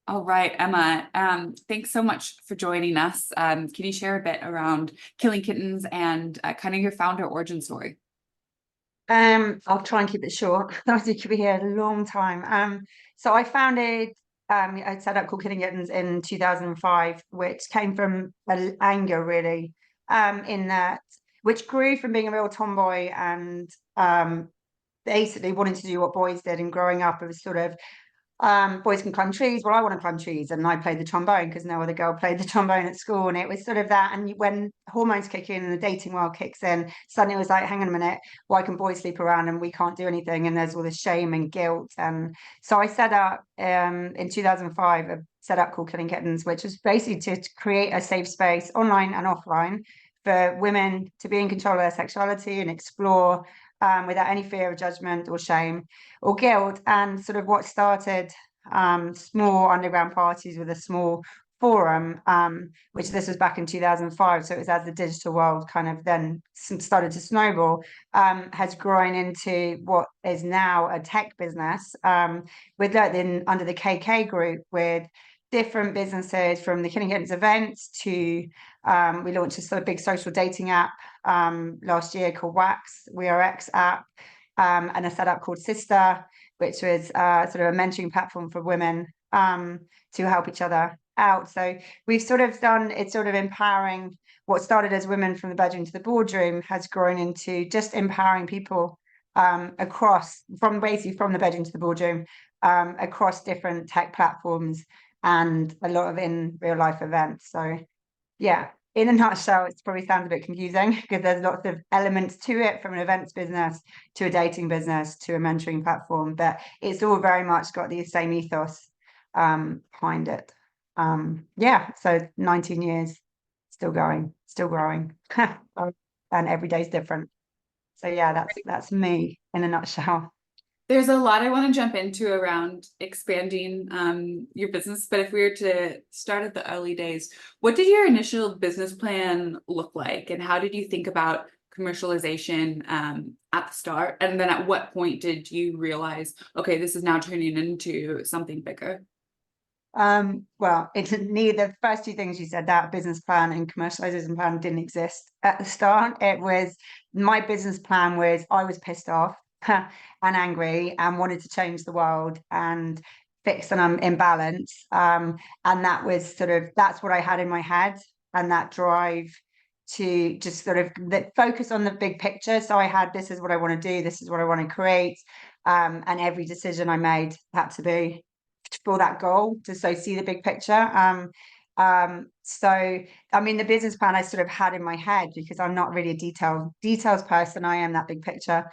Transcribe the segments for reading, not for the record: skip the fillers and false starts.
All right, Emma, thanks so much for joining us. Can you share a bit around Killing Kittens and kind of your founder origin story? I'll try and keep it short. I think could be here a long time. So I founded I set up called Kittens in 2005, which came from anger really, in that which grew from being a real tomboy and basically wanting to do what boys did and growing up. It was sort of boys can climb trees. Well, I want to climb trees, and I played the trombone because no other girl played the trombone at school, and it was sort of that. And when hormones kick in and the dating world kicks in, suddenly it was like, hang on a minute, why can boys sleep around and we can't do anything? And there's all this shame and guilt. And so I set up in 2005 a setup called Killing Kittens, which was basically to create a safe space online and offline for women to be in control of their sexuality and explore without any fear of judgment or shame or guilt. And sort of what started small underground parties with a small forum, which this was back in 2005. So it was as the digital world kind of then started to snowball, has grown into what is now a tech business with under the KK group with different businesses from the Killing Kittens events to we launched a sort of big social dating app last year called Wax, We Are X app, and a setup called Sister, which was sort of a mentoring platform for women to help each other out. So we've sort of done it's sort of empowering what started as women from the bedroom to the boardroom has grown into just empowering people across from basically from the bedroom to the boardroom across different tech platforms and a lot of in real life events. So yeah, in a nutshell, it probably sounds a bit confusing because there's lots of elements to it from an events business to a dating business to a mentoring platform, but it's all very much got the same ethos behind it. Yeah, so 19 years, still going, still growing, and every day's different. So yeah, that's me in a nutshell. There's a lot I want to jump into around expanding your business, but if we were to start at the early days, what did your initial business plan look like, and how did you think about commercialization at the start? And then at what point did you realize, okay, this is now turning into something bigger? Well, it's neither the first two things you said, that business plan and commercialization plan didn't exist at the start. It was my business plan was I was pissed off and angry and wanted to change the world and fix an imbalance. And that was sort of that's what I had in my head and that drive to just sort of focus on the big picture. So I had this is what I want to do, this is what I want to create. And every decision I made had to be for that goal to so see the big picture. So I mean the business plan I sort of had in my head because I'm not really a details person. I am that big picture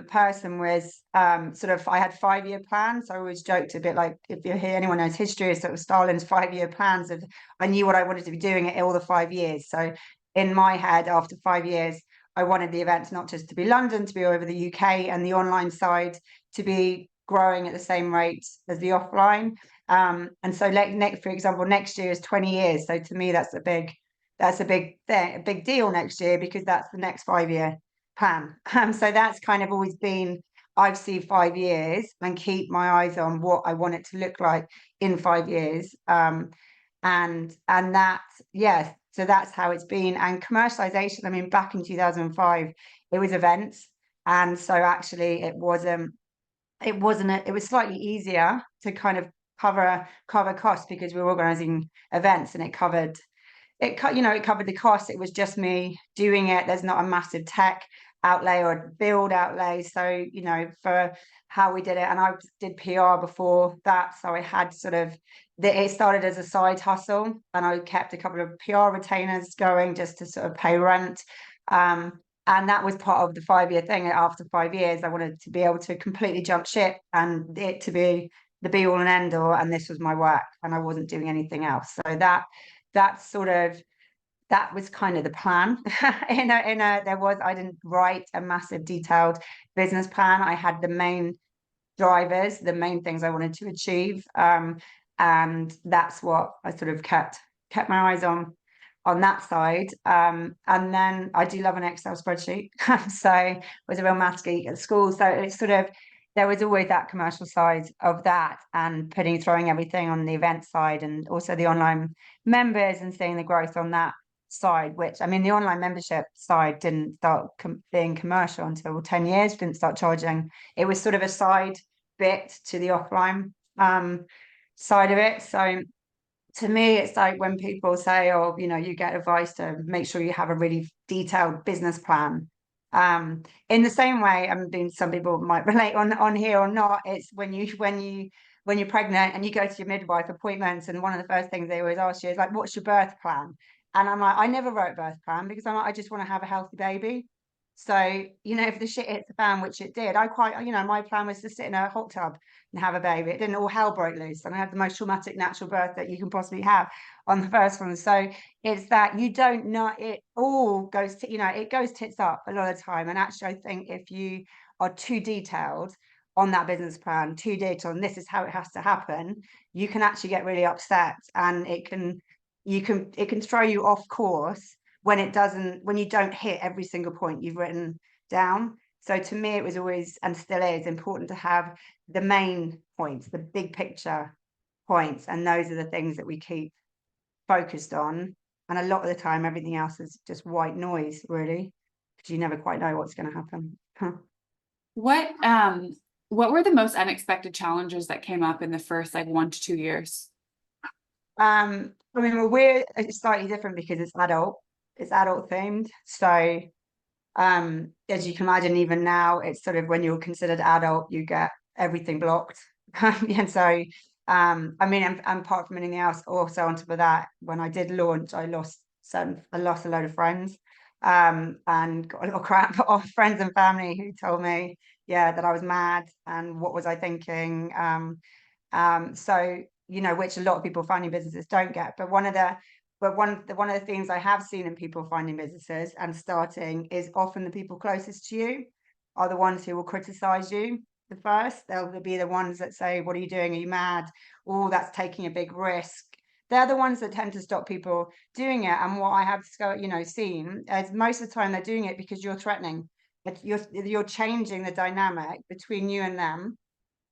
person was sort of I had 5 year plans. I always joked a bit like if you hear anyone knows history, sort of Stalin's 5 year plans of I knew what I wanted to be doing at all the 5 years. So in my head, after 5 years, I wanted the events not just to be London, to be over the UK and the online side to be growing at the same rate as the offline. And so like next, for example, next year is 20 years. So to me, that's a big thing, a big deal next year because that's the next 5 year plan. So that's kind of always been I've seen 5 years and keep my eyes on what I want it to look like in 5 years. And that, yes, so that's how it's been. And commercialization, I mean, back in 2005, it was events. And so actually it was slightly easier to kind of cover costs because we were organizing events and it covered the cost. It was just me doing it. There's not a massive tech outlay or a build outlay. So, for how we did it. And I did PR before that. So I had sort of it started as a side hustle and I kept a couple of PR retainers going just to sort of pay rent. And that was part of the 5 year thing. After 5 years, I wanted to be able to completely jump ship and it to be the be all and end all. And this was my work and I wasn't doing anything else. So that's sort of that was kind of the plan. I didn't write a massive detailed business plan. I had the main drivers, the main things I wanted to achieve. And that's what I sort of kept my eyes on that side. And then I do love an Excel spreadsheet. So I was a real maths geek at school. So it's sort of there was always that commercial side of that, and throwing everything on the event side, and also the online members, and seeing the growth on that side, which, I mean, the online membership side didn't start being commercial until 10 years, didn't start charging. It was sort of a side bit to the offline side of it. So to me, it's like when people say, oh, you get advice to make sure you have a really detailed business plan. In the same way, I mean, some people might relate on here or not. It's when you're pregnant and you go to your midwife appointments, and one of the first things they always ask you is like, what's your birth plan? And I'm like, I never wrote birth plan, because I'm like, I just want to have a healthy baby. So, if the shit hits the fan, which it did, my plan was to sit in a hot tub and have a baby. It didn't, all hell broke loose, and I had the most traumatic natural birth that you can possibly have on the first one. So it's that you don't know, it all goes to, it goes tits up a lot of the time. And actually, I think if you are too detailed on that business plan, too detailed, and this is how it has to happen, you can actually get really upset, and it can throw you off course when you don't hit every single point you've written down. So to me, it was always, and still is, important to have the main points, the big picture points, and those are the things that we keep focused on. And a lot of the time, everything else is just white noise, really, because you never quite know what's going to happen. What were the most unexpected challenges that came up in the first like 1 to 2 years? I mean, well, it's slightly different because it's adult themed. So as you can imagine, even now, it's sort of, when you're considered adult, you get everything blocked. And so I mean, and apart from anything else, also on top of that, when I did launch, I lost a load of friends, and got a lot of crap off friends and family who told me, yeah, that I was mad, and what was I thinking. So, which a lot of people finding businesses don't get. But one of the things I have seen in people finding businesses and starting is, often the people closest to you are the ones who will criticize you the first. They'll be the ones that say, what are you doing? Are you mad? Oh, that's taking a big risk. They're the ones that tend to stop people doing it. And what I have seen is, most of the time they're doing it because you're threatening. You're changing the dynamic between you and them,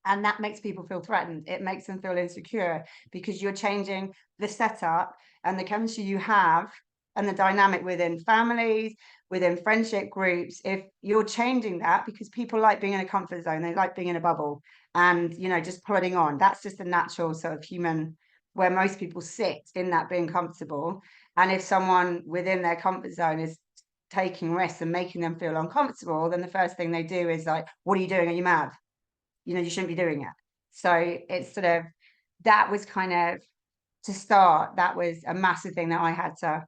and that makes people feel threatened. It makes them feel insecure, because you're changing the setup and the chemistry you have, and the dynamic within families, within friendship groups. If you're changing that, because people like being in a comfort zone, they like being in a bubble, and just plodding on. That's just a natural sort of human, where most people sit in that, being comfortable. And if someone within their comfort zone is taking risks and making them feel uncomfortable, then the first thing they do is like, what are you doing? Are you mad? You shouldn't be doing it. So it's sort of, that was kind of, to start, that was a massive thing that I had to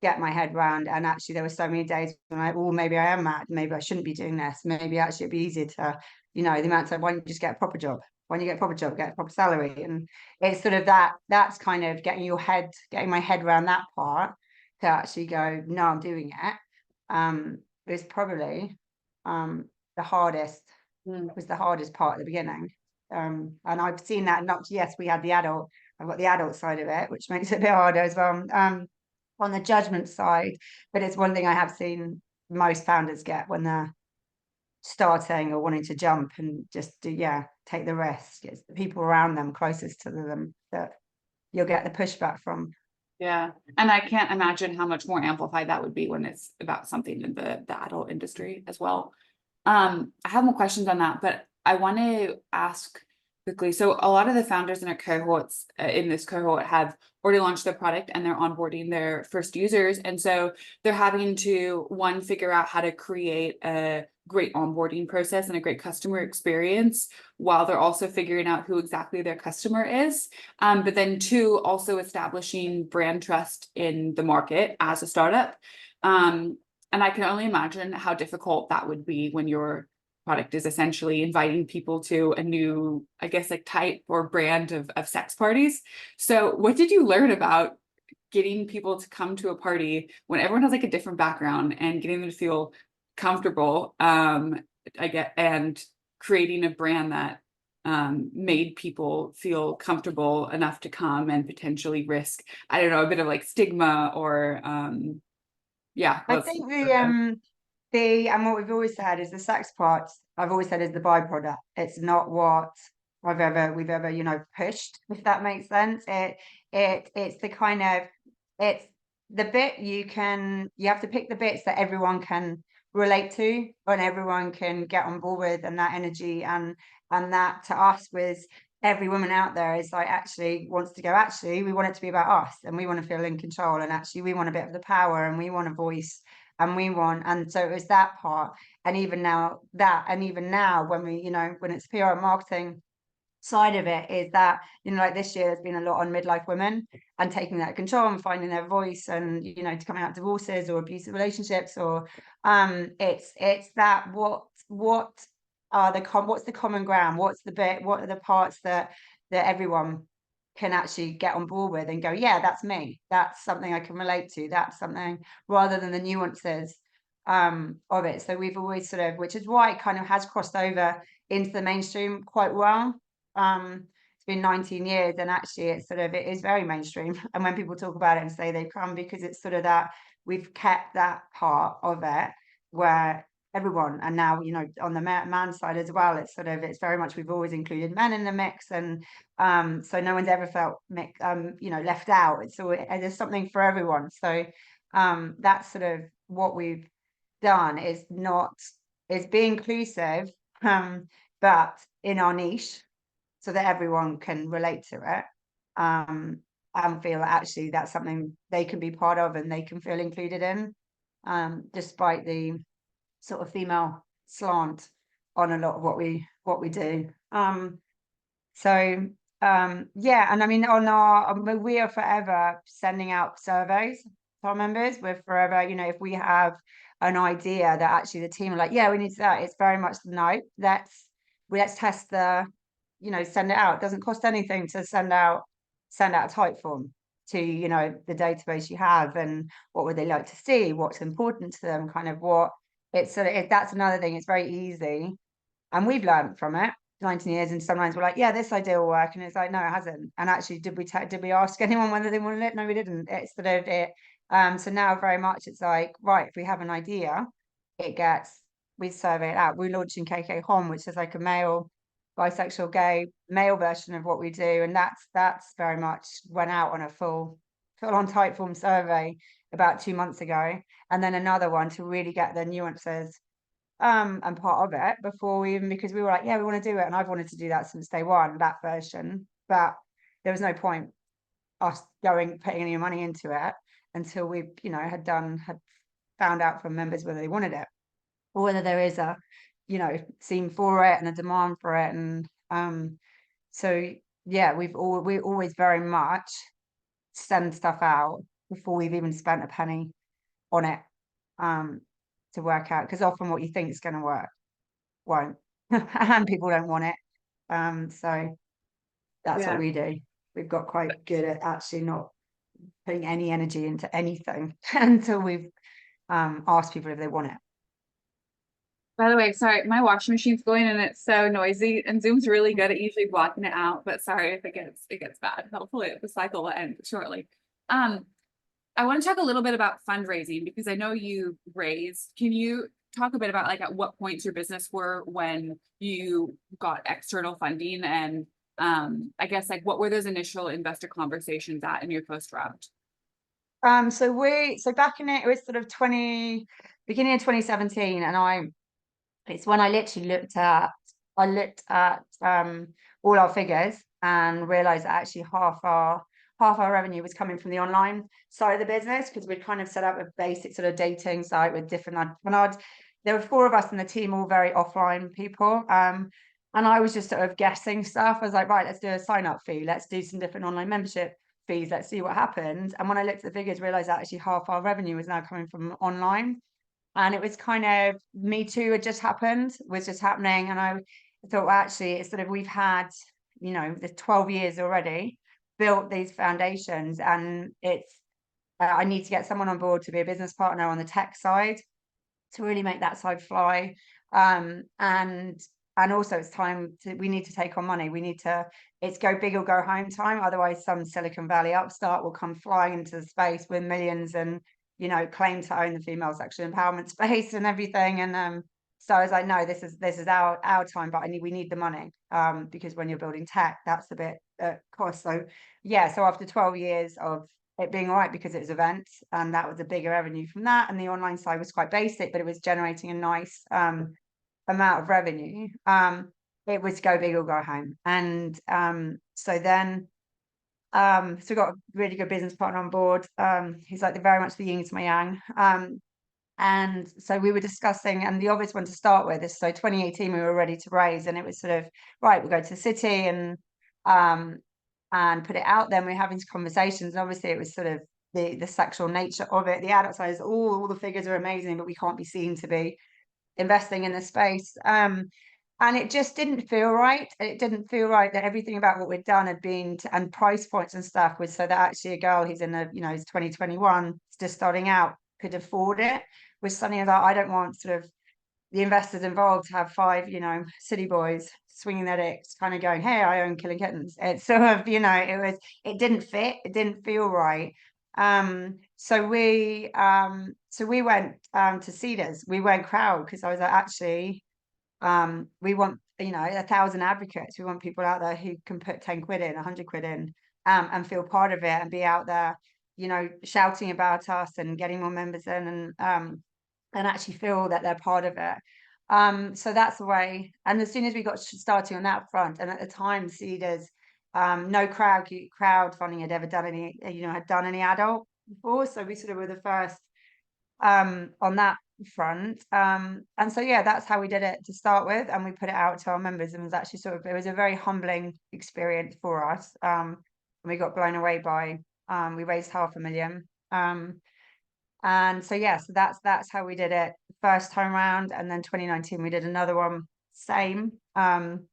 get my head around. And actually, there were so many days when maybe I am mad, maybe I shouldn't be doing this, maybe actually it'd be easier to, the amount of time, why don't you just get a proper job? When you get a proper job, get a proper salary. And it's sort of that's kind of getting my head around that part, to actually go, no, I'm doing it. Is probably the hardest was the hardest part at the beginning. And I've seen that, not, yes, I've got the adult side of it, which makes it a bit harder as well, on the judgment side. But it's one thing I have seen most founders get when they're starting or wanting to jump and just take the risk. It's the people around them, closest to them, that you'll get the pushback from. Yeah. And I can't imagine how much more amplified that would be when it's about something in the adult industry as well. I have more questions on that, but I want to ask quickly. So a lot of the founders in our cohorts, in this cohort, have already launched their product and they're onboarding their first users. And so they're having to, one, figure out how to create a great onboarding process and a great customer experience, while they're also figuring out who exactly their customer is. But then two, also establishing brand trust in the market as a startup. And I can only imagine how difficult that would be when your product is essentially inviting people to a new, I guess, like type or brand of sex parties. So what did you learn about getting people to come to a party when everyone has like a different background, and getting them to feel comfortable, and creating a brand that made people feel comfortable enough to come and potentially risk, I don't know, a bit of like stigma or I think and what we've always said is the sex part, I've always said, is the byproduct. It's not what we've ever, you know, pushed, if that makes sense. It's the kind of, it's the bit you have to pick the bits that everyone can relate to and everyone can get on board with, and that energy and that to us was every woman out there is like actually wants to go, actually we want it to be about us and we want to feel in control, and actually we want a bit of the power and we want a voice and we want, and so it was that part. And even now when we, you know, when it's PR and marketing side of it, is that, you know, like this year there's been a lot on midlife women and taking that control and finding their voice, and, you know, to coming out divorces or abusive relationships, or it's that what are what's the common ground, what's the bit, what are the parts that everyone can actually get on board with and go, yeah, that's me, that's something I can relate to, that's something, rather than the nuances of it. So we've always sort of, which is why it kind of has crossed over into the mainstream quite well. It's been 19 years and actually it's sort of, it is very mainstream. And when people talk about it and say they come, because it's sort of that we've kept that part of it where everyone, and now, you know, on the man side as well, it's sort of, it's very much, we've always included men in the mix, and so no one's ever felt you know, left out. It's always, there's something for everyone. So that's sort of what we've done, is be inclusive, but in our niche, so that everyone can relate to it, and feel that actually that's something they can be part of and they can feel included in, despite the sort of female slant on a lot of what we do. So yeah, and I mean, we are forever sending out surveys to our members. We're forever, you know, if we have an idea that actually the team are like, yeah, we need that, it's very much no, let's test the, you know, send it out. It doesn't cost anything to send out a type form to, you know, the database you have, and what would they like to see, what's important to them, kind of what it's sort of, that's another thing, it's very easy, and we've learned from it 19 years, and sometimes we're like, yeah, this idea will work, and it's like, no, it hasn't. And actually, did we ask anyone whether they wanted it? No, we didn't. It's sort of it. So now very much it's like, right, if we have an idea, we survey it out. We're launching KK Hom, which is like a male, bisexual, gay male version of what we do, and that's very much went out on a full on type form survey about 2 months ago, and then another one to really get the nuances and part of it before we even, because we were like, yeah, we want to do it, and I've wanted to do that since day one, that version, but there was no point us putting any money into it until we, you know, had found out from members whether they wanted it, or whether there is a, you know, scene for it and a demand for it. And so yeah, we always very much send stuff out before we've even spent a penny on it, to work out, because often what you think is going to work won't, and people don't want it. So that's what Yeah. we do. We've got quite good at actually not putting any energy into anything until we've asked people if they want it. By the way, sorry, my washing machine's going and it's so noisy, and Zoom's really good at usually blocking it out, but sorry if it gets bad. Hopefully the cycle will end shortly. I want to talk a little bit about fundraising, because I know you raised. Can you talk a bit about like at what points your business were when you got external funding, and I guess like what were those initial investor conversations at in your first round? So back in it was sort of beginning of 2017, and it's when I literally looked at all our figures and realized that actually half our revenue was coming from the online side of the business, because we'd kind of set up a basic sort of dating site with different, there were 4 of us in the team, all very offline people, and I was just sort of guessing stuff. I was like, right, let's do a sign up fee, let's do some different online membership fees, let's see what happens. And when I looked at the figures, realized that actually half our revenue was now coming from online. And it was kind of, Me Too had just happened, was just happening. And I thought, well, actually, it's sort of, we've had, you know, the 12 years already, built these foundations, and it's, I need to get someone on board to be a business partner on the tech side to really make that side fly. And also it's time we need to take on money. It's go big or go home time. Otherwise some Silicon Valley upstart will come flying into the space with millions, and you know, claimed to own the female sexual empowerment space and everything. And so I was like, no, this is our time, but we need the money, because when you're building tech, that's a bit cost. So yeah, so after 12 years of it being all right, because it was events, and that was a bigger revenue from that, and the online side was quite basic, but it was generating a nice amount of revenue. It was go big or go home. And so then so we got a really good business partner on board. He's like very much the yin to my yang. And so we were discussing, and the obvious one to start with is, so 2018 we were ready to raise, and it was sort of, right, we'll go to the city and put it out there. And we're having conversations, and obviously it was sort of the sexual nature of it. The adult side is all the figures are amazing, but we can't be seen to be investing in the space. And it just didn't feel right. It didn't feel right that everything about what we'd done had been and price points and stuff was so that actually a girl who's in the, you know, is 2021, just starting out, could afford it. Was something that I don't want sort of the investors involved to have 5, you know, city boys swinging their dicks, kind of going, hey, I own Killing Kittens. It's sort of, you know, it didn't fit, it didn't feel right. So we went to Cedars, we went crowd, because I was like, actually, we want, you know, 1,000 advocates. We want people out there who can put 10 quid in, 100 quid in, and feel part of it, and be out there, you know, shouting about us and getting more members in, and actually feel that they're part of it. So that's the way. And as soon as we got starting on that front, and at the time, Cedars, no crowdfunding had ever done any, you know, had done any adult before. So we sort of were the first on that front. And so yeah, that's how we did it to start with, and we put it out to our members, and it was actually sort of, it was a very humbling experience for us. And we got blown away by we raised 500,000. And so yeah, so that's how we did it first time around. And then 2019 we did another one, same. And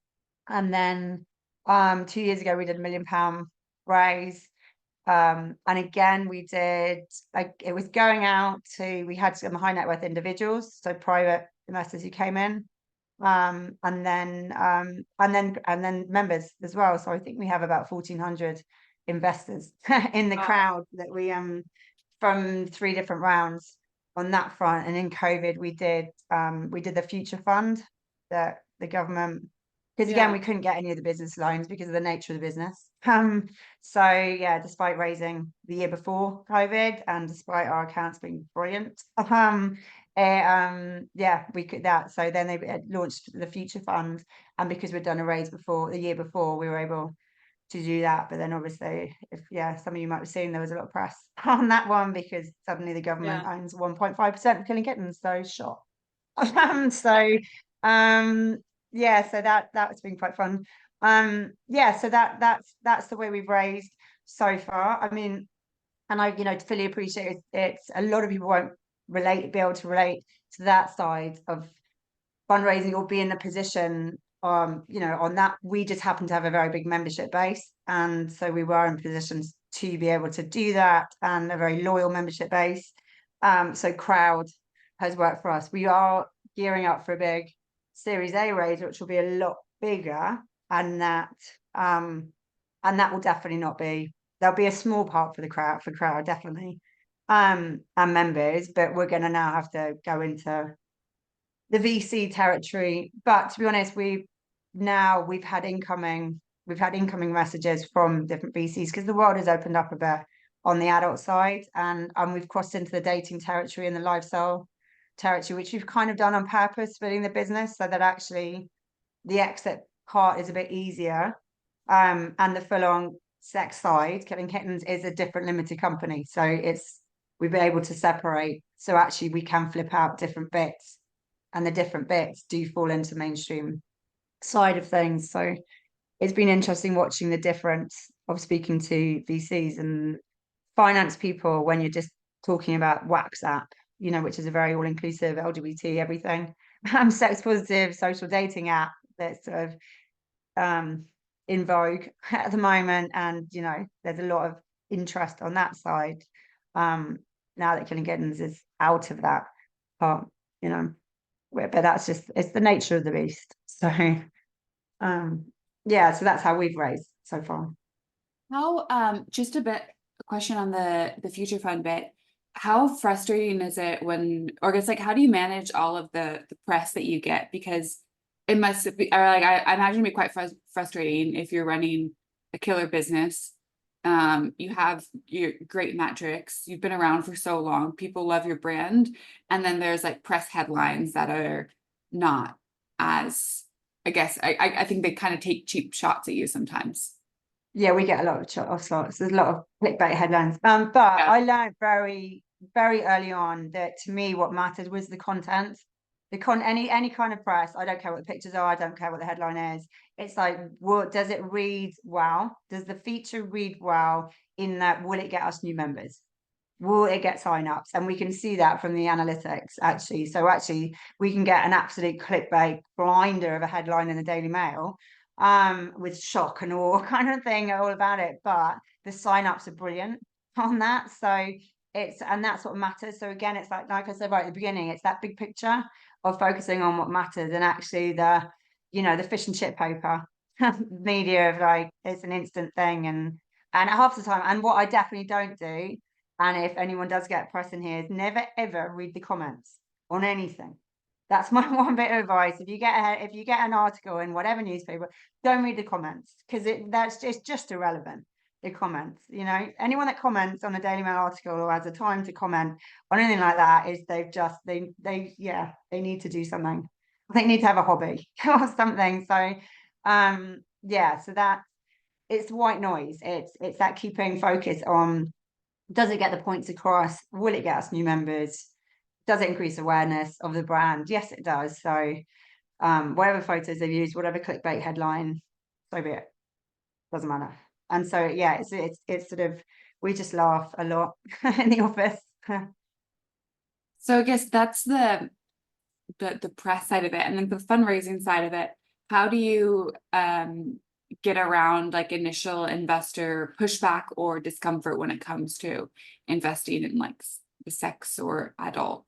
then 2 years ago we did £1 million raise. And again, we did, like, it was going out to, we had some high net worth individuals, so private investors who came in, and then members as well. So I think we have about 1,400 investors in the crowd that we from 3 different rounds on that front. And in COVID we did the future fund that the government, because again, we couldn't get any of the business loans because of the nature of the business. So yeah, despite raising the year before COVID, and despite our accounts being brilliant, yeah, we could that. So then they launched the future fund, and because we'd done a raise before, the year before, we were able to do that. But then obviously, if some of you might have seen, there was a lot of press on that one, because suddenly the government owns 1.5% of Killing Kittens, so shot. So yeah, so that's been quite fun. Yeah, so that's the way we've raised so far. I mean, and I, you know, fully appreciate it's a lot of people won't be able to relate to that side of fundraising, or be in the position, you know, on that. We just happen to have a very big membership base, and so we were in positions to be able to do that, and a very loyal membership base. So crowd has worked for us. We are gearing up for a big Series A raise, which will be a lot bigger, and that will definitely not be, there'll be a small part for the crowd definitely, and members, but we're going to now have to go into the VC territory. But to be honest, we've had incoming messages from different VCs, because the world has opened up a bit on the adult side, and we've crossed into the dating territory and the lifestyle territory, which we've kind of done on purpose, splitting the business so that actually the exit part is a bit easier. And the full-on sex side, Killing Kittens, is a different limited company, so we've been able to separate, so actually we can flip out different bits, and the different bits do fall into mainstream side of things. So it's been interesting watching the difference of speaking to VCs and finance people when you're just talking about Wax app, you know, which is a very all-inclusive LGBT everything, sex positive social dating app that's sort of in vogue at the moment. And you know, there's a lot of interest on that side now that Killing Kittens is out of that part, you know. But that's just, it's the nature of the beast. So yeah, so that's how we've raised so far. How just a question on the future fund bit. how frustrating is it when, or I guess like, how do you manage all of the press that you get? Because it must be, or like, I imagine it'd be quite frustrating if you're running a killer business. You have your great metrics, you've been around for so long, people love your brand, and then there's like press headlines that are not as, I guess, I think they kind of take cheap shots at you sometimes. Yeah, we get a lot of slots. There's a lot of clickbait headlines. But Yeah. I learned very, very early on that to me, what mattered was the content. Any kind of press. I don't care what the pictures are. I don't care what the headline is. It's like, what does it read well? Does the feature read well? In that, will it get us new members? Will it get sign-ups? And we can see that from the analytics, actually. So actually, we can get an absolute clickbait blinder of a headline in the Daily Mail, with shock and awe kind of thing all about it. But the sign-ups are brilliant on that. So and that's what matters. So again, it's like I said right at the beginning, it's that big picture of focusing on what matters, and actually the fish and chip paper media of like it's an instant thing, and half the time, and what I definitely don't do, and if anyone does get press in here, is never ever read the comments on anything. That's my one bit of advice. If you get an article in whatever newspaper, don't read the comments, because it's just irrelevant. The comments, anyone that comments on a Daily Mail article or has the time to comment on anything like that is they need to do something. I think they need to have a hobby or something. So yeah, so that it's white noise. It's that keeping focus on, does it get the points across? Will it get us new members? Does it increase awareness of the brand? Yes, it does. So whatever photos they've used, whatever clickbait headline, so be it. Doesn't matter. And so yeah, it's sort of, we just laugh a lot in the office. So I guess that's the press side of it, and then the fundraising side of it. How do you get around like initial investor pushback or discomfort when it comes to investing in like the sex or adult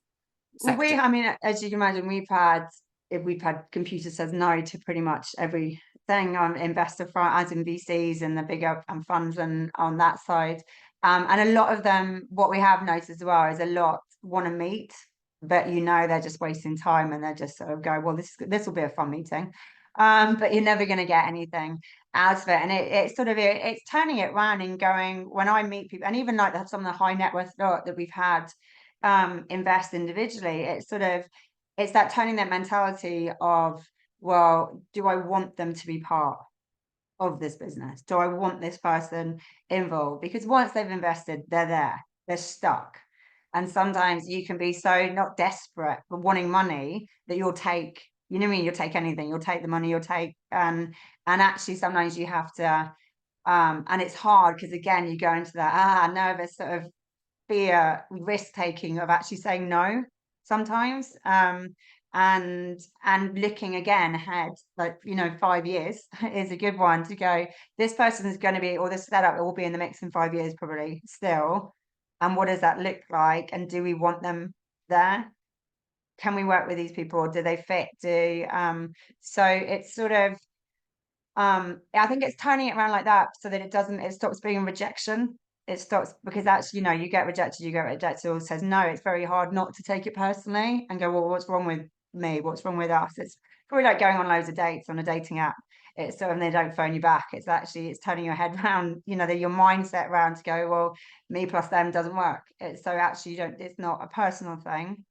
Well, sector? I mean, as you can imagine, we've had computer says no to pretty much everything on investor front, as in VCs and the bigger funds and on that side. And a lot of them, what we have noticed as well, is a lot want to meet, but they're just wasting time, and they're just sort of go, well, this will be a fun meeting. But you're never going to get anything out of it. And it's turning it around and going, when I meet people, and even like some of the high net worth lot that we've had invest individually, it's that turning that mentality of, well, do I want them to be part of this business? Do I want this person involved? Because once they've invested, they're stuck. And sometimes you can be so not desperate but wanting money that you'll take, you know what I mean, you'll take anything, you'll take the money, you'll take and actually sometimes you have to and it's hard because again you go into that nervous sort of fear, risk taking of actually saying no sometimes, and looking again ahead, like 5 years is a good one to go, this person is going to be, or this setup will be in the mix in 5 years probably still, and what does that look like, and do we want them there? Can we work with these people? Do they fit? So it's sort of I think it's turning it around like that so that it stops being rejection. It stops, because actually, you get rejected, or says no. It's very hard not to take it personally and go, well, what's wrong with me? What's wrong with us? It's probably like going on loads of dates on a dating app. It's so, and they don't phone you back. It's turning your head around, your mindset around to go, well, me plus them doesn't work. So actually it's not a personal thing.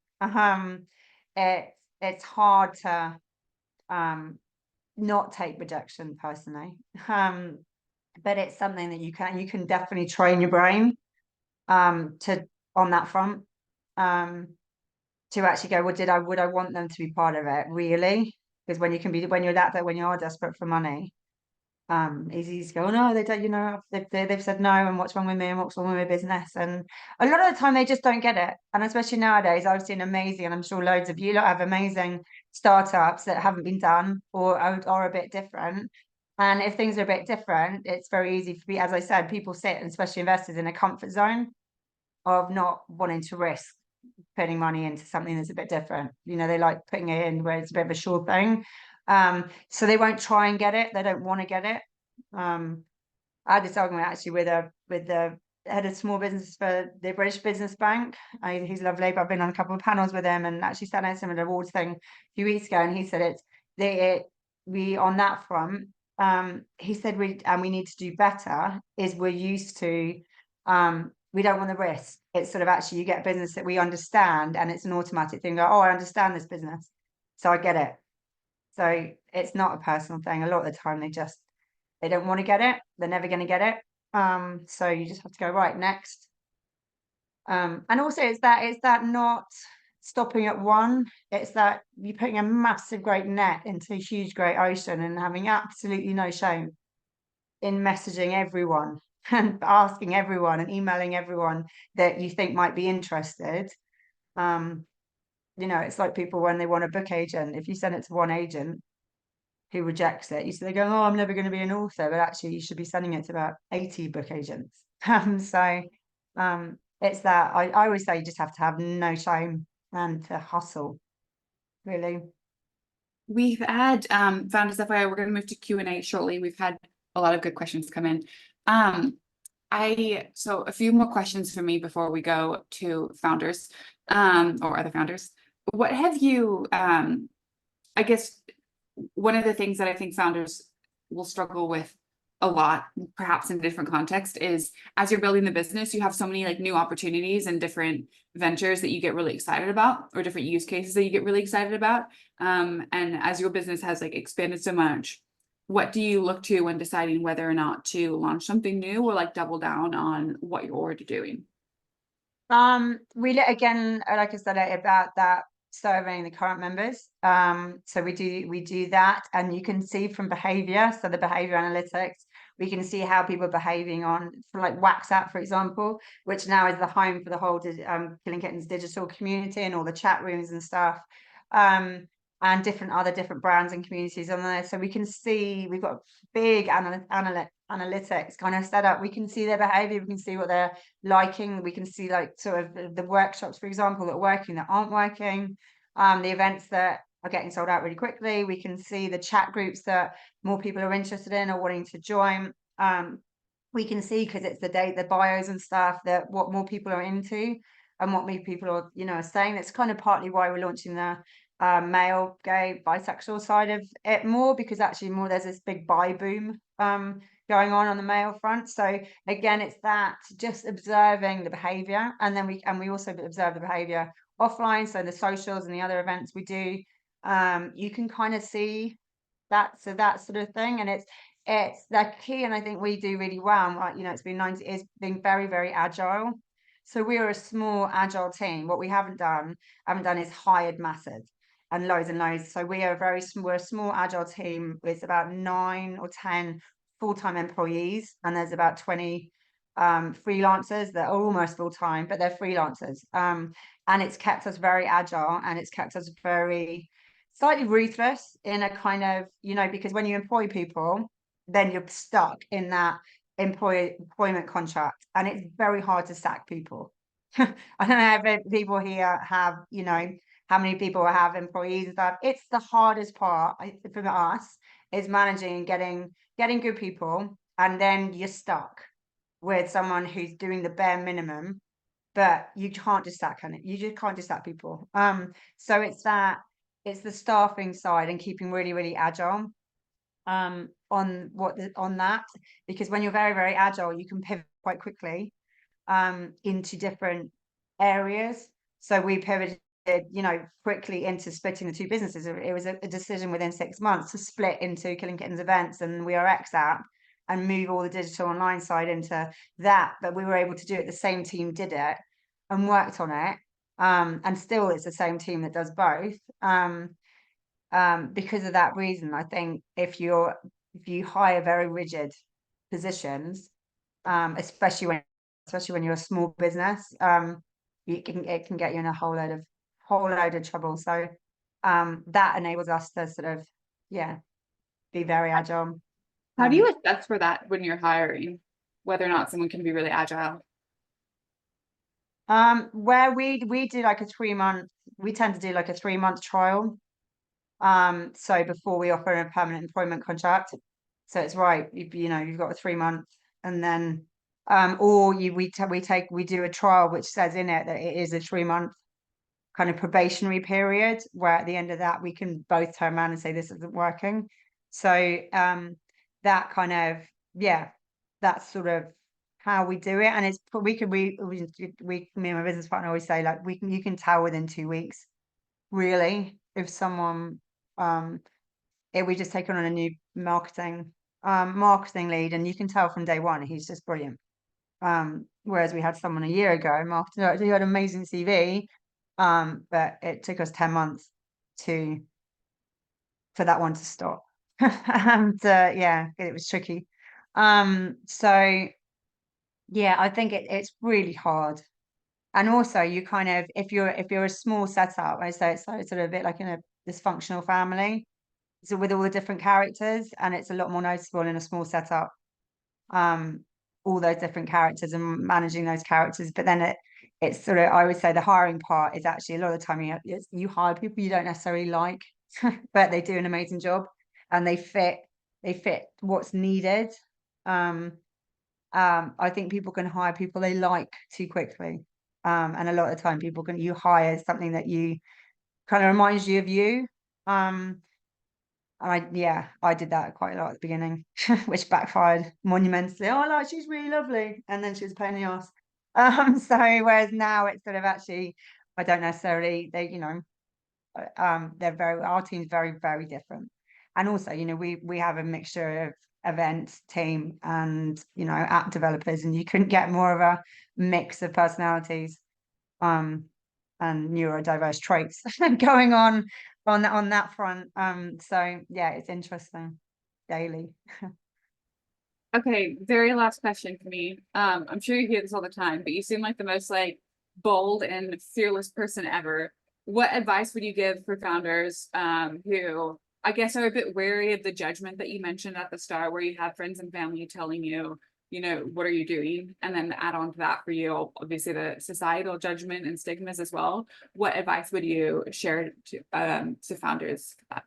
It it's hard to not take rejection personally. But it's something that you can definitely train your brain to on that front, to actually go, well, would I want them to be part of it really? Because when you are desperate for money, it's easy to go, oh, no, they don't, they've said no, and what's wrong with me, and what's wrong with my business? And a lot of the time they just don't get it. And especially nowadays, I've seen amazing, and I'm sure loads of you lot have amazing startups that haven't been done or are a bit different. And if things are a bit different, it's very easy for me, as I said, people sit, and especially investors, in a comfort zone of not wanting to risk putting money into something that's a bit different. They like putting it in where it's a bit of a sure thing. So they won't try and get it. They don't want to get it. I had this argument actually with head of small business for the British Business Bank. He's lovely, but I've been on a couple of panels with him, and actually sat next to him at an awards thing a few weeks ago, and he said we on that front. He said we need to do better. Is we're used to we don't want the risk. It's sort of actually you get business that we understand, and it's an automatic thing. Like, oh, I understand this business, so I get it. So it's not a personal thing. A lot of the time they don't want to get it. They're never going to get it. So you just have to go right next. And also it's that not stopping at one. It's that you're putting a massive great net into a huge great ocean and having absolutely no shame in messaging everyone and asking everyone and emailing everyone that you think might be interested. It's like people when they want a book agent, if you send it to one agent who rejects it, they go, oh, I'm never going to be an author, but actually you should be sending it to about 80 book agents. So it's that I always say you just have to have no shame and to hustle, really. We've had Founders FYI, we're going to move to Q&A shortly. We've had a lot of good questions come in. So a few more questions for me before we go to founders or other founders. What have you, I guess one of the things that I think founders will struggle with a lot, perhaps in a different context, is as you're building the business, you have so many like new opportunities and different ventures that you get really excited about, or different use cases that you get really excited about. And as your business has like expanded so much, what do you look to when deciding whether or not to launch something new or like double down on what you're already doing? Again, like I said, about that surveying the current members. So we do that, and you can see from behavior, so the behavior analytics, we can see how people are behaving on, for like WhatsApp, for example, which now is the home for the whole Killing Kittens digital community and all the chat rooms and stuff. And different brands and communities on there. So we can see we've got big analytics kind of set up. We can see their behavior, we can see what they're liking, we can see like sort of the workshops, for example, that are working, that aren't working, the events that are getting sold out really quickly. We can see the chat groups that more people are interested in or wanting to join. We can see, because it's the bios and stuff, that what more people are into and what more people are saying. That's kind of partly why we're launching the male, gay, bisexual side of it more, because actually more there's this big bi boom going on the male front. So again, it's that just observing the behavior, and then we also observe the behavior offline, so the socials and the other events we do. You can kind of see that, so that sort of thing, and it's the key, and I think we do really well. Like, it's been very, very agile. So we are a small agile team. What we haven't done is hired masses and loads. So we're a small agile team with about 9 or 10 full-time employees, and there's about 20 freelancers that are almost full-time, but they're freelancers. And it's kept us very agile, and it's kept us very slightly ruthless in a kind of, because when you employ people, then you're stuck in that employment contract, and it's very hard to sack people. I don't know if people here have, how many people have employees and stuff. It's the hardest part for us, is managing and getting good people, and then you're stuck with someone who's doing the bare minimum, but you can't just sack you just can't just sack people. So it's the staffing side and keeping really, really agile on that, because when you're very, very agile, you can pivot quite quickly into different areas. So we pivoted quickly into splitting the two businesses. It was a decision within 6 months to split into Killing Kittens events and We Are X app, and move all the digital online side into that. But we were able to do it, the same team did it and worked on it, and still it's the same team that does both. Because of that reason, I think if you hire very rigid positions, especially when you're a small business, it can get you in a whole load of trouble. So that enables us to sort of be very agile. How do you assess for that when you're hiring, whether or not someone can be really agile? Where we do like a 3-month, we tend to do like a 3-month trial. So before we offer a permanent employment contract. So it's right, you've got a 3 month, and then Or we do a trial which says in it that it is a 3 month kind of probationary period, where at the end of that we can both turn around and say this isn't working. So that kind of, yeah, that's sort of how we do it. And it's me and my business partner always say, like, you can tell within 2 weeks really if someone if we just taken on a new marketing lead, and you can tell from day one he's just brilliant. Whereas we had someone a year ago, marketing, who had an amazing CV, but it took us 10 months for that one to stop. And yeah, it was tricky. So yeah, I think it's really hard. And also you kind of, if you're a small setup, I say it's sort of a bit like in a dysfunctional family, so with all the different characters, and it's a lot more noticeable in a small setup, all those different characters and managing those characters. But then it's sort of, I would say the hiring part is actually a lot of the time you hire people you don't necessarily like, but they do an amazing job and they fit what's needed. I think people can hire people they like too quickly. And a lot of the time you hire something that you kind of reminds you of you. I did that quite a lot at the beginning, which backfired monumentally. Oh, like, she's really lovely, and then she was a pain in the ass. So whereas now it's sort of actually, I don't necessarily, our team's very, very different. And also, we have a mixture of events team and, app developers, and you couldn't get more of a mix of personalities, and neurodiverse traits going on that front. So yeah, it's interesting daily. Okay, very last question for me. I'm sure you hear this all the time, but you seem like the most like bold and fearless person ever. What advice would you give for founders who I guess are a bit wary of the judgment that you mentioned at the start, where you have friends and family telling you, what are you doing? And then add on to that for you, obviously the societal judgment and stigmas as well. What advice would you share to founders for that?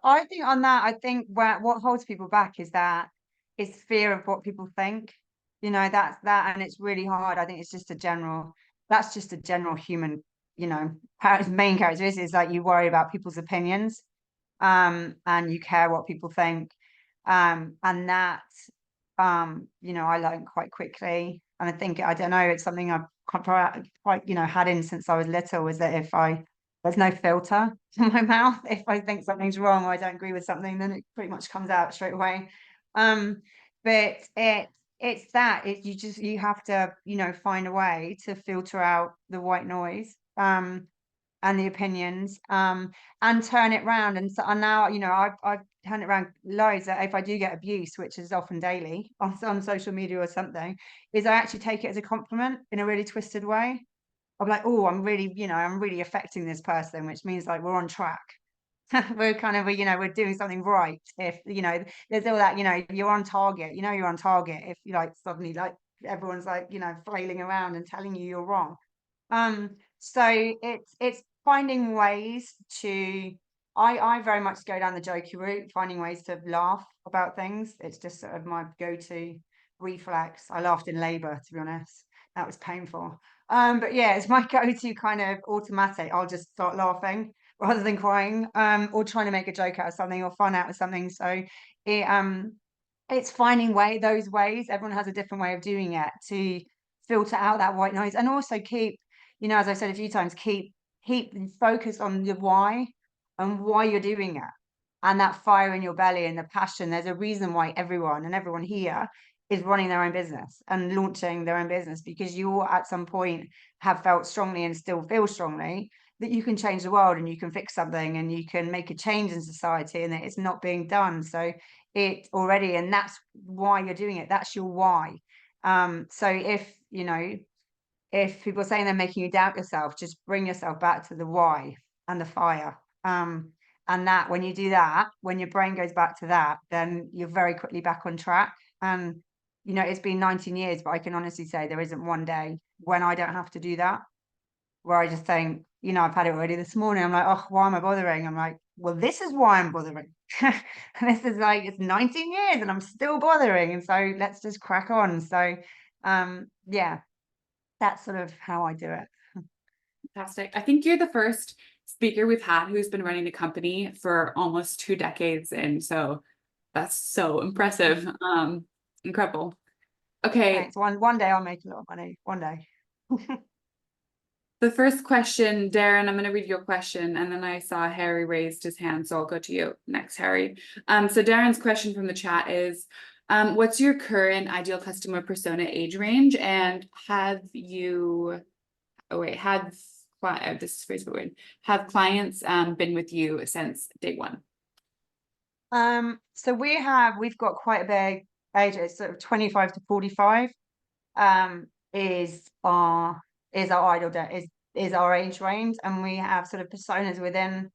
I think on that, I think what holds people back is fear of what people think. That's that, and it's really hard. I think that's just a general human, main characteristic is like you worry about people's opinions, and you care what people think. And that, I learned quite quickly. And I think, I don't know, it's something I've quite, had in since I was little, is that there's no filter in my mouth. If I think something's wrong or I don't agree with something, then it pretty much comes out straight away. But you have to, find a way to filter out the white noise, and the opinions, and turn it round. And now, I've turned it around loads. That if I do get abuse, which is often daily on social media or something, is I actually take it as a compliment in a really twisted way. I'm like, oh, I'm really affecting this person, which means like we're on track. We're kind of, we're doing something right. If, there's all that, you're on target, you're on target. If you like suddenly like everyone's like, flailing around and telling you you're wrong. So it's finding ways to, I very much go down the jokey route, finding ways to laugh about things. It's just sort of my go-to reflex. I laughed in labor, to be honest. That was painful. But yeah, it's my go-to kind of automatic. I'll just start laughing rather than crying, or trying to make a joke out of something or fun out of something. So it's finding those ways. Everyone has a different way of doing it to filter out that white noise, and also keep, as I've said a few times, keep focused on the why and why you're doing it, and that fire in your belly and the passion. There's a reason why everyone here is running their own business and launching their own business, because you all at some point have felt strongly and still feel strongly that you can change the world and you can fix something and you can make a change in society, and that it's not being done. So it already, and that's why you're doing it. That's your why. So if people are saying they're making you doubt yourself, just bring yourself back to the why and the fire. And that, when you do that, when your brain goes back to that, then you're very quickly back on track. And it's been 19 years, but I can honestly say there isn't one day when I don't have to do that, where I just think, I've had it already this morning. I'm like, oh, why am I bothering? I'm like, well, this is why I'm bothering. And this is like, it's 19 years and I'm still bothering. And so let's just crack on. So yeah, that's sort of how I do it. Fantastic. I think you're the first speaker we've had who's been running a company for almost 2 decades. And so that's so impressive. Incredible. Okay. Thanks. One day I'll make a lot of money. One day. The first question, Darren, I'm going to read your question, and then I saw Harry raised his hand, so I'll go to you next, Harry. So Darren's question from the chat is, what's your current ideal customer persona age range, and have you, oh wait, this is phrase but weird, have clients been with you since day one? So we've got quite a big age, it's sort of 25 to 45. Is our ideal is our age range, and we have sort of personas within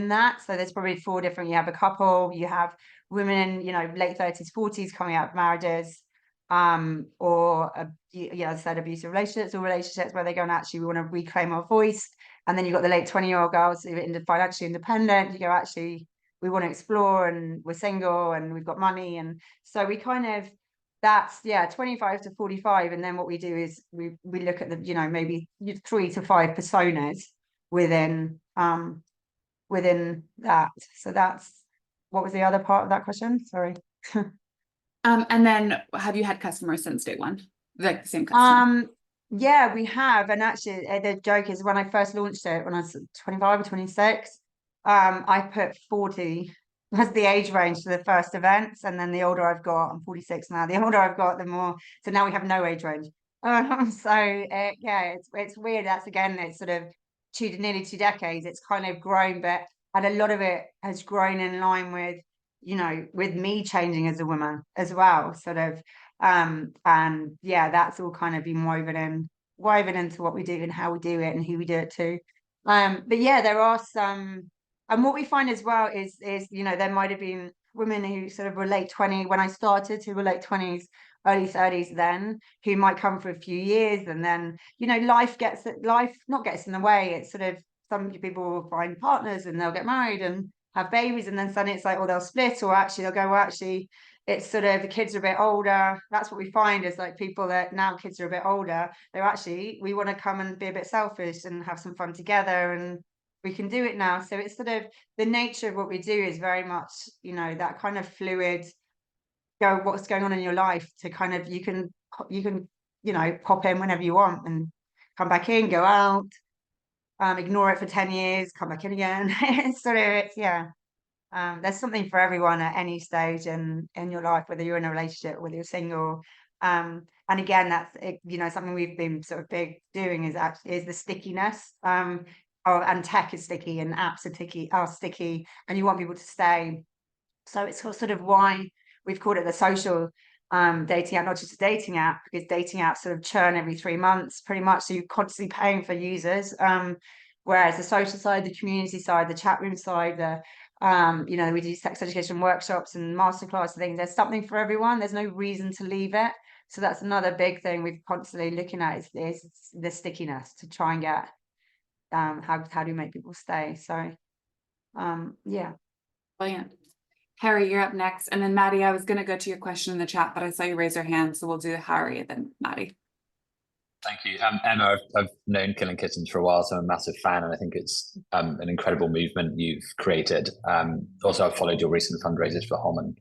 that. So there's probably 4 different. You have a couple, you have women in late 30s, 40s coming out of marriages, or as I said, abusive relationships, or relationships where they go and actually we want to reclaim our voice. And then you've got the late 20-year-old girls who are financially independent. You go, actually we want to explore, and we're single and we've got money. And so we kind of, that's 25 to 45. And then what we do is we look at the maybe 3 to 5 personas within that. So that's, what was the other part of that question? Sorry. And then have you had customers since day one, like the same customers? Yeah, we have. And actually the joke is, when I first launched it when I was 25 or 26, I put 40 as the age range for the first events, and then the older I've got, I'm 46 now, the older I've got, the more, so now we have no age range. Yeah, it's weird. That's, again, it's sort of nearly 2 decades. It's kind of grown, and a lot of it has grown in line with with me changing as a woman as well, sort of. And yeah, that's all kind of been woven into what we do and how we do it and who we do it to. But yeah, there are some, and what we find as well is there might have been women who sort of were late 20 when I started, who were late 20s, early 30s then, who might come for a few years, and then life not gets in the way. It's sort of, some people will find partners and they'll get married and have babies, and then suddenly it's like, or they'll split, or actually they'll go, well, actually it's sort of, the kids are a bit older. That's what we find, is like people that now kids are a bit older, they're actually, we want to come and be a bit selfish and have some fun together, and we can do it now. So it's sort of, the nature of what we do is very much that kind of fluid, what's going on in your life, to kind of, you can pop in whenever you want and come back in, go out, ignore it for 10 years, come back in again. It's sort of, there's something for everyone at any stage in your life, whether you're in a relationship, whether you're single. And again, that's something we've been sort of big doing, is the stickiness. And tech is sticky, and apps are sticky, and you want people to stay. So it's sort of why we've called it the social dating app, not just a dating app, because dating apps sort of churn every 3 months pretty much, so you're constantly paying for users. Whereas the social side, the community side, the chat room side, we do sex education workshops and masterclass and things. There's something for everyone. There's no reason to leave it. So that's another big thing we're constantly looking at, is the stickiness, to try and get how do you make people stay. So yeah. Brilliant. Harry, you're up next. And then Maddie, I was going to go to your question in the chat, but I saw you raise your hand. So we'll do Harry and then Maddie. Thank you. Emma, I've known Killing Kittens for a while, so I'm a massive fan, and I think it's an incredible movement you've created. Also, I've followed your recent fundraisers for Hom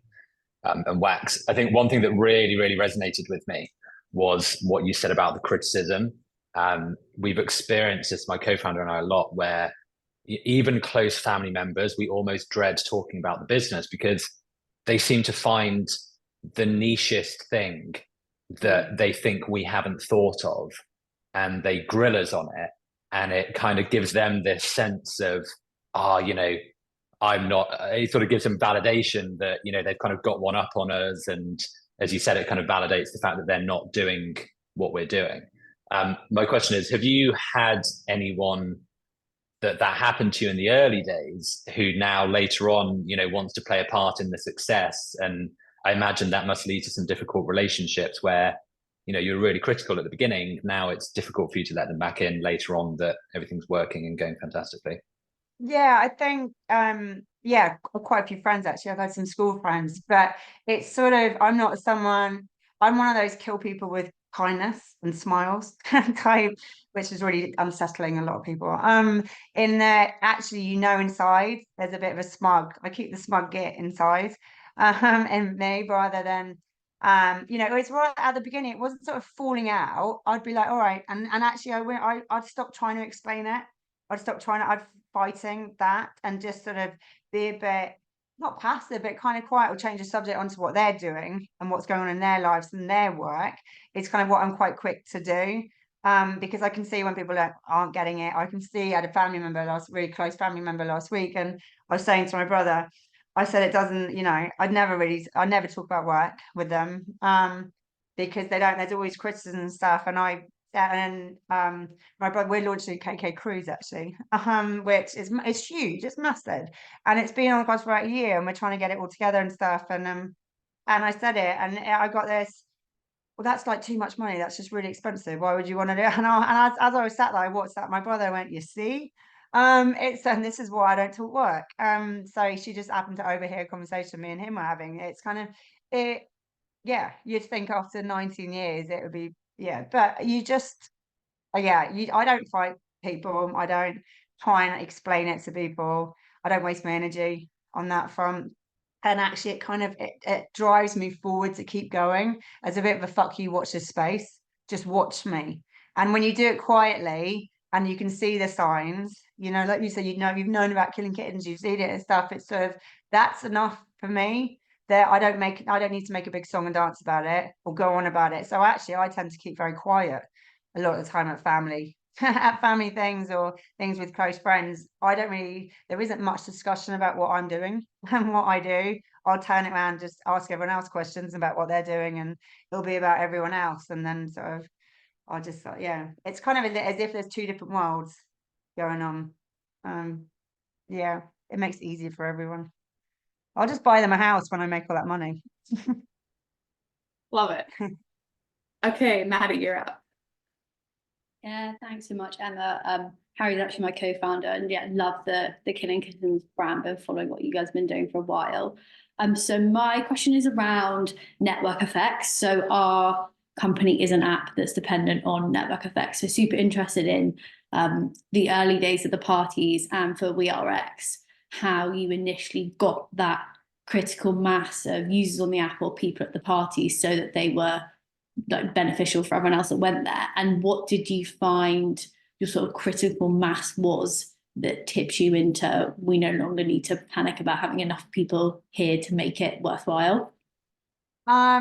and Wax. I think one thing that really, really resonated with me was what you said about the criticism. We've experienced this, my co-founder and I, a lot, where even close family members, we almost dread talking about the business because they seem to find the nichest thing that they think we haven't thought of, and they grill us on it, and it kind of gives them this sense of, I'm not, it sort of gives them validation that, they've kind of got one up on us. And as you said, it kind of validates the fact that they're not doing what we're doing. My question is, have you had anyone that happened to you in the early days who now later on, wants to play a part in the success? And I imagine that must lead to some difficult relationships where, you're really critical at the beginning. Now it's difficult for you to let them back in later on, that everything's working and going fantastically. Yeah, I think yeah, quite a few friends actually. I've had some school friends, but it's sort of I'm not someone I'm one of those kill people with kindness and smiles type, which is really unsettling a lot of people. In that actually inside there's a bit of a smug. I keep the smug git inside in me rather than it's right at the beginning, it wasn't sort of falling out. I'd be like, all right, and actually I'd stop trying to explain it. I'd fighting that and just sort of be a bit not passive, but kind of quiet or change the subject onto what they're doing and what's going on in their lives and their work. It's kind of what I'm quite quick to do. Because I can see when people aren't getting it. I can see I had a family member really close family member last week, and I was saying to my brother, I said it doesn't, I never talk about work with them. Because there's always criticism and stuff. My brother, we're launching a KK cruise actually, which is it's huge, it's massive, and it's been on the course for about a year, and we're trying to get it all together and stuff. And I said it, and I got this. Well, that's like too much money. That's just really expensive. Why would you want to do it? As I was sat there, I WhatsApped my brother. I went, you see, and this is why I don't talk work. So she just happened to overhear a conversation me and him were having. It's kind of it. Yeah, you'd think after 19 years it would be yeah, but you just I don't fight people. I don't try and explain it to people. I don't waste my energy on that front. And actually, it drives me forward to keep going as a bit of a fuck you, watch this space. Just watch me. And when you do it quietly and you can see the signs, like you said, you've known about killing kittens, you've seen it and stuff. It's sort of that's enough for me. That I don't need to make a big song and dance about it or go on about it. So actually, I tend to keep very quiet a lot of the time at family at family things or things with close friends. There isn't much discussion about what I'm doing and what I do. I'll turn it around, just ask everyone else questions about what they're doing, and it'll be about everyone else. And then sort of I'll just yeah, it's kind of as if there's two different worlds going on. um yeah, it makes it easier for everyone. I'll just buy them a house when I make all that money. Love it. Okay, Maddie, you're up. Yeah, thanks so much, Emma. Harry's actually my co-founder, and yeah, love the Killing Kittens brand. Been following what you guys have been doing for a while. So my question is around network effects. So our company is an app that's dependent on network effects. So super interested in the early days of the parties and for WeRx, how you initially got that critical mass of users on the app or people at the parties so that they were like beneficial for everyone else that went there, and what did you find your sort of critical mass was that tips you into we no longer need to panic about having enough people here to make it worthwhile? I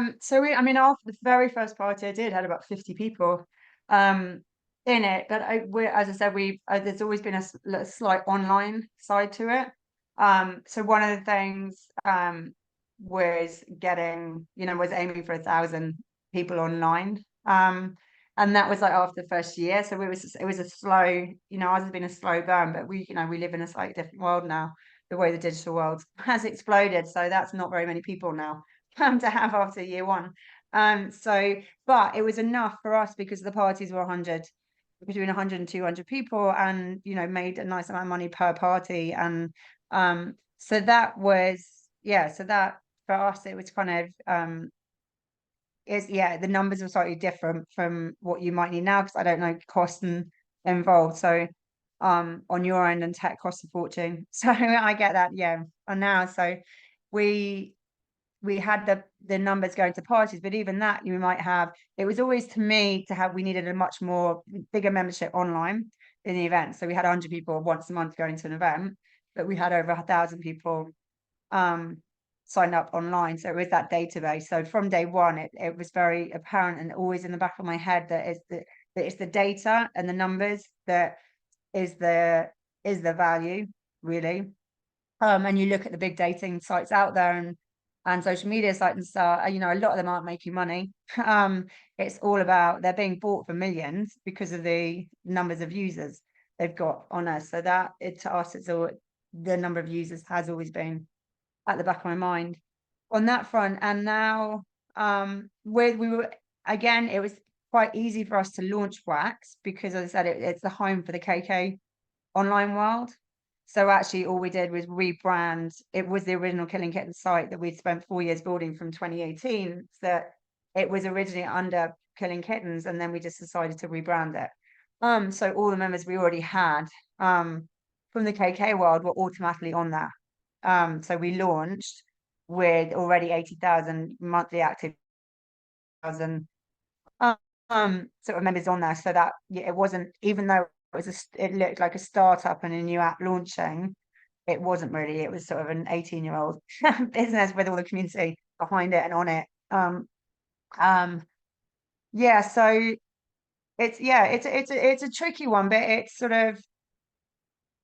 mean, after the very first party I did had about 50 people in it, but as I said, there's always been a slight online side to it. So one of the things was was aiming for 1,000 people online. And that was like after the first year. So it was a slow, ours has been a slow burn, but we live in a slightly different world now, the way the digital world has exploded. So that's not very many people now to have after year one. But it was enough for us because the parties were between 100 and 200 people, and made a nice amount of money per party. And so that was so that for us it was kind of the numbers are slightly different from what you might need now, because I don't know cost and involved. So on your end, and tech costs a fortune. So I get that, yeah. And now we had the numbers going to parties, but even that it was always to me we needed a much more bigger membership online in the event. So we had 100 people once a month going to an event, but we had over 1,000 people signed up online. So it was that database. So from day one, it was very apparent and always in the back of my head that it's the data and the numbers that is the value, really. And you look at the big dating sites out there and social media sites and stuff, a lot of them aren't making money. It's all about they're being bought for millions because of the numbers of users they've got on us. So to us, it's all the number of users has always been at the back of my mind on that front. And now we were again, it was quite easy for us to launch Wax because, as I said, it's the home for the KK online world. So actually all we did was rebrand. It was the original Killing Kittens site that we'd spent 4 years building from 2018. That it was originally under Killing Kittens, and then we just decided to rebrand it. So all the members we already had from the KK world were automatically on that. So we launched with already 80,000 monthly active thousand sort of members on there. So that it wasn't, even though it looked like a startup and a new app launching, it wasn't really. It was sort of an 18-year-old business with all the community behind it and on it. Yeah, so it's a tricky one, but it's sort of,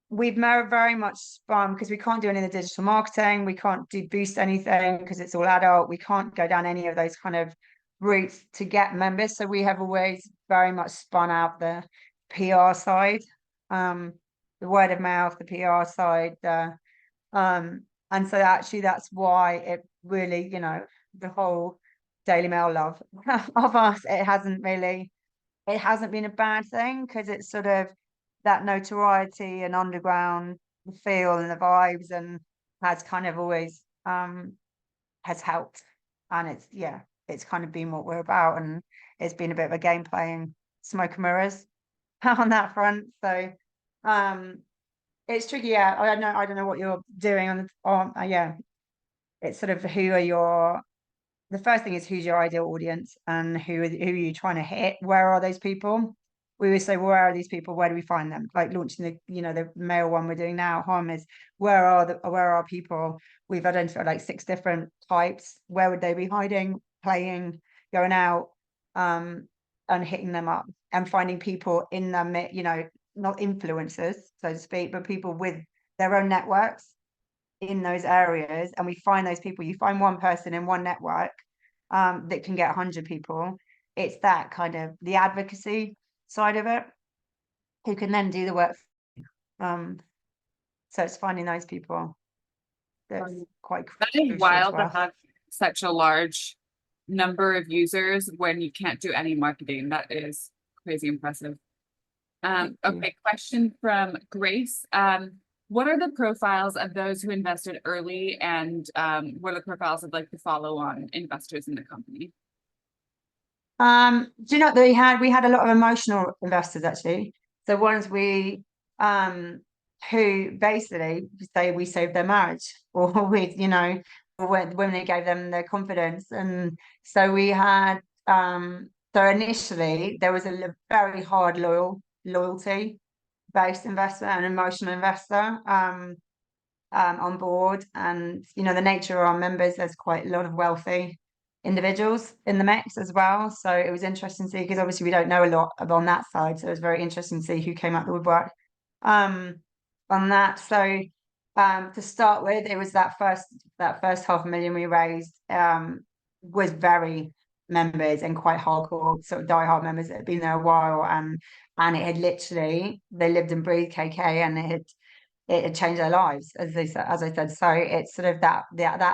we've very much spun, because we can't do any of the digital marketing, we can't boost anything because it's all adult, we can't go down any of those kind of routes to get members. So we have always very much spun out the PR side, the word of mouth, the PR side, and so actually that's why it really, the whole Daily Mail love of us, it hasn't been a bad thing, because it's sort of that notoriety and underground feel and the vibes, and has kind of always has helped. And it's kind of been what we're about, and it's been a bit of a game playing smoke and mirrors on that front. So it's tricky. Yeah, I don't know what you're doing yeah, it's sort of the first thing is, who's your ideal audience, and who are you trying to hit? Where are those people? We always say, well, where are these people? Where do we find them? Like launching the male one we're doing now, Harm, is where are people? We've identified like 6 different types. Where would they be hiding, playing, going out, and hitting them up, and finding people in them, not influencers, so to speak, but people with their own networks in those areas. And we find those people. You find one person in one network that can get 100 people. It's that kind of the advocacy side of it, who can then do the work. So it's finding those people that's quite That is crucial wild to to us. have such a large number of users when you can't do any marketing. That is crazy impressive. Thank you. Okay, question from Grace. What are the profiles of those who invested early, and what are the profiles of like the follow-on investors in the company? Do you know that we had a lot of emotional investors, actually. So ones who basically say we saved their marriage, or or when they gave them their confidence. And so we had so initially there was a very hard loyalty based investor and emotional investor on board. And the nature of our members, there's quite a lot of wealthy individuals in the mix as well. So it was interesting to see, because obviously we don't know a lot on that side. So it was very interesting to see who came out the woodwork on that. So to start with, it was that first $500,000 we raised was very members, and quite hardcore, sort of diehard members that had been there a while, and it had literally, they lived and breathed KK, and it had changed their lives, as I said. So it's sort of that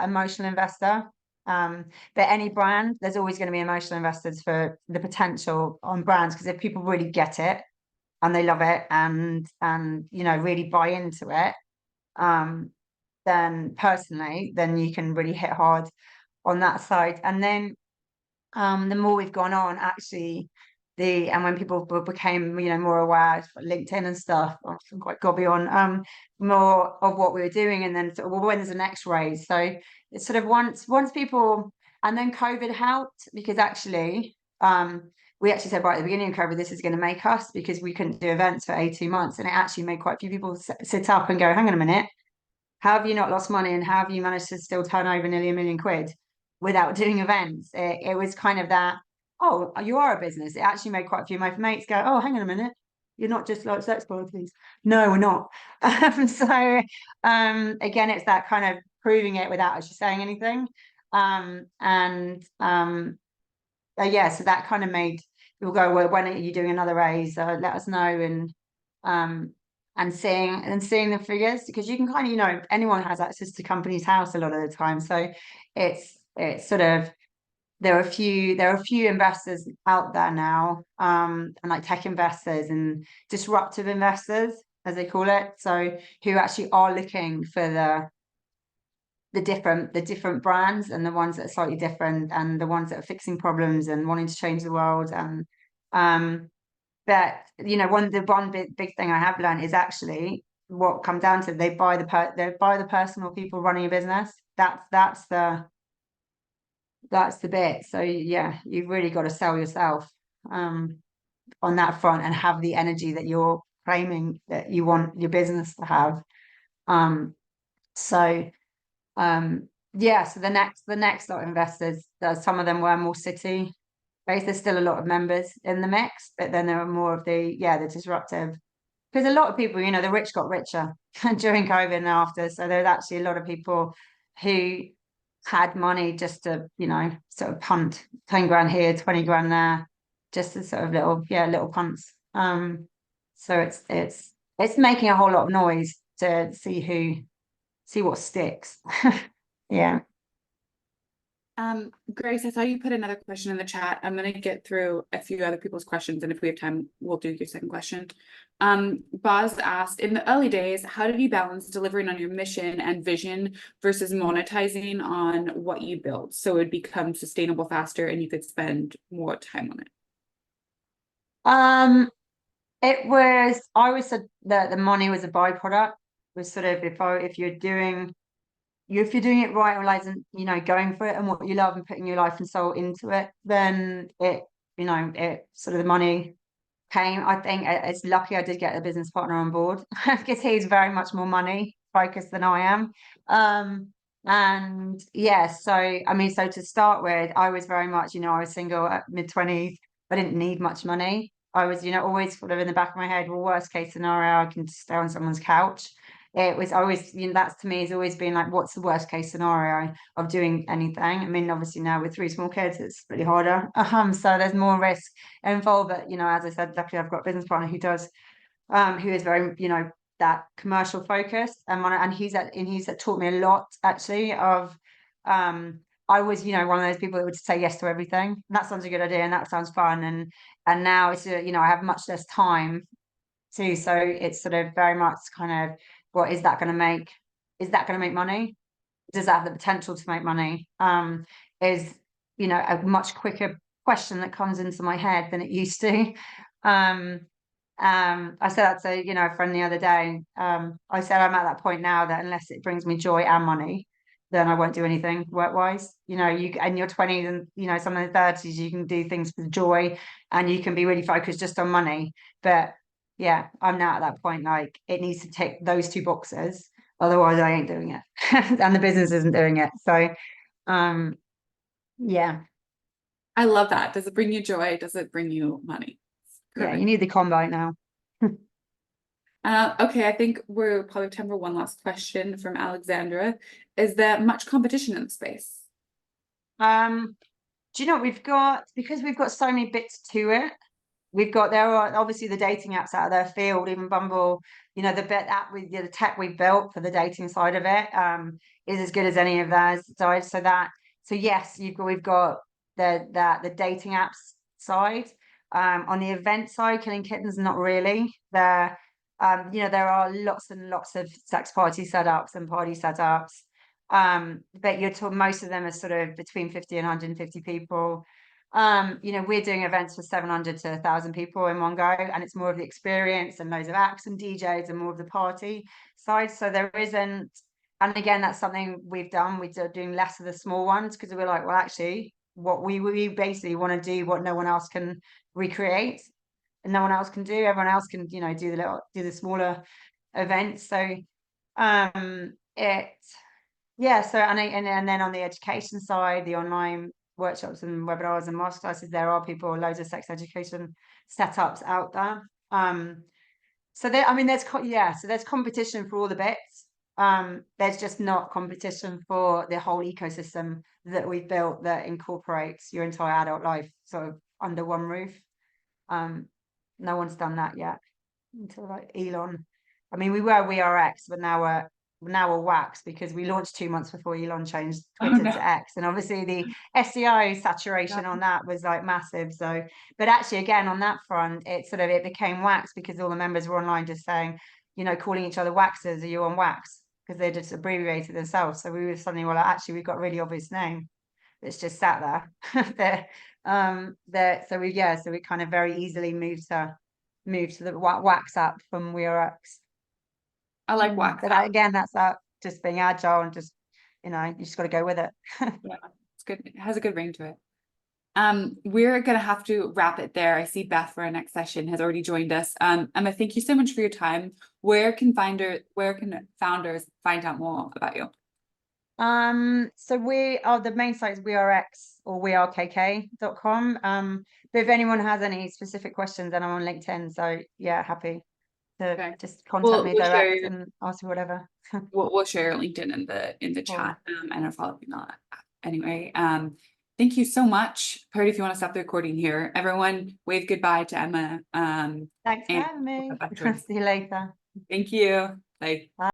emotional investor. But any brand, there's always going to be emotional investors for the potential on brands, because if people really get it and they love it and really buy into it, then personally, then you can really hit hard on that side. And then the more we've gone on, actually, and when people became more aware of LinkedIn and stuff, I'm quite gobby on more of what we were doing, and then sort of, well, when's the next raise? So it's sort of once people, and then COVID helped, because actually we actually said right at the beginning of COVID, this is going to make us, because we couldn't do events for 18 months, and it actually made quite a few people sit up and go, hang on a minute, how have you not lost money, and how have you managed to still turn over nearly £1 million without doing events? It was kind of that, oh, you are a business. It actually made quite a few of my mates go, oh, hang on a minute, you're not just like sex parties. No, we're not. So again, it's that kind of proving it without actually saying anything. Yeah, so that kind of made people go, well, when are you doing another raise? Let us know. And seeing the figures, because you can kind of, anyone has access to company's house a lot of the time. So it's sort of, there are a few investors out there now, and like tech investors and disruptive investors, as they call it. So who actually are looking for the different brands, and the ones that are slightly different, and the ones that are fixing problems and wanting to change the world. And but the one big thing I have learned is actually what come down to, they buy the person or people running a business. That's the bit. So yeah, you've really got to sell yourself on that front, and have the energy that you're claiming that you want your business to have. So yeah, so the next lot of investors, some of them were more city based. There's still a lot of members in the mix, but then there are more of the disruptive, because a lot of people, the rich got richer during COVID and after. So there's actually a lot of people who had money just to, sort of punt 10 grand here, 20 grand there, just as sort of little punts. So it's making a whole lot of noise to see what sticks. Yeah. Grace, I saw you put another question in the chat. I'm going to get through a few other people's questions, and if we have time, we'll do your second question. Boz asked, in the early days, how did you balance delivering on your mission and vision versus monetizing on what you built so it would become sustainable faster and you could spend more time on it? I always said that the money was a byproduct. Was sort of, if you're doing it right, or like, going for it and what you love and putting your life and soul into it, then it sort of, the money came. I think it's lucky I did get a business partner on board because he's very much more money focused than I am. And yeah, so I mean, so to start with, I was very much, I was single at mid-20s. I didn't need much money. I was, always sort of in the back of my head, well, worst case scenario, I can stay on someone's couch. It was always, that's to me has always been like, what's the worst case scenario of doing anything? I mean, obviously now with 3 small kids, it's really harder. So there's more risk involved. But as I said, luckily I've got a business partner who is very, that commercial focused, and he's taught me a lot actually of I was, one of those people that would say yes to everything. That sounds a good idea, and that sounds fun, and now it's I have much less time too, so it's sort of very much kind of, what is that going to make? Is that going to make money? Does that have the potential to make money? Is a much quicker question that comes into my head than it used to. I said that to a friend the other day. I said I'm at that point now that unless it brings me joy and money, then I won't do anything work-wise. You in your 20s and some of the 30s, you can do things with joy and you can be really focused just on money. But yeah, I'm now at that point, like, it needs to tick those 2 boxes, otherwise I ain't doing it. And the business isn't doing it. So yeah. I love that. Does it bring you joy? Does it bring you money? Yeah, you need the combo now. Okay, I think we're probably time for one last question from Alexandra. Is there much competition in the space? Do you know what because we've got so many bits to it. There are obviously the dating apps out of their field, even Bumble, the bit app with the tech we built for the dating side of it is as good as any of theirs. So yes, we've got the dating apps side. On the event side, Killing Kittens, not really. There are lots and lots of sex party setups and party setups. But you're talking, most of them are sort of between 50 and 150 people. We're doing events for 700 to 1,000 people in one go, and it's more of the experience and loads of acts and DJs and more of the party side. So there isn't, and again, that's something we've done. We're doing less of the small ones because we're like, well, actually, what we basically want to do, what no one else can recreate, and no one else can do. Everyone else can, do the smaller events. So, so and then on the education side, the online workshops and webinars and masterclasses, there are loads of sex education setups out there. So there's competition for all the bits. There's just not competition for the whole ecosystem that we've built that incorporates your entire adult life sort of under one roof. No one's done that yet until like Elon. I mean, we were WeRx, but now we're Wax, because we launched 2 months before Elon changed Twitter to X, and obviously the SEO saturation on that was like massive. So, but actually, again, on that front, it became Wax because all the members were online just saying, you know, calling each other waxers, are you on wax? Because they just abbreviated themselves. So we were suddenly like, actually, we've got a really obvious name that's just sat there. So we kind of very easily moved to the wax app from WeRx. I like wax. But again, that's just being agile and just, you know, you just got to go with it. Yeah, it's good. It has a good ring to it. We're gonna have to wrap it there. I see Beth for our next session has already joined us. Emma, thank you so much for your time. Where can founders find out more about you? So the main site is WeRx or wearekk.com. But if anyone has any specific questions, then I'm on LinkedIn. So yeah, happy to just contact me direct and ask me whatever. We'll share your LinkedIn in the chat and I'll follow up on that. Anyway, thank you so much. Perry, if you want to stop the recording here, everyone wave goodbye to Emma. Thanks for having me. See you later. Thank you. Bye.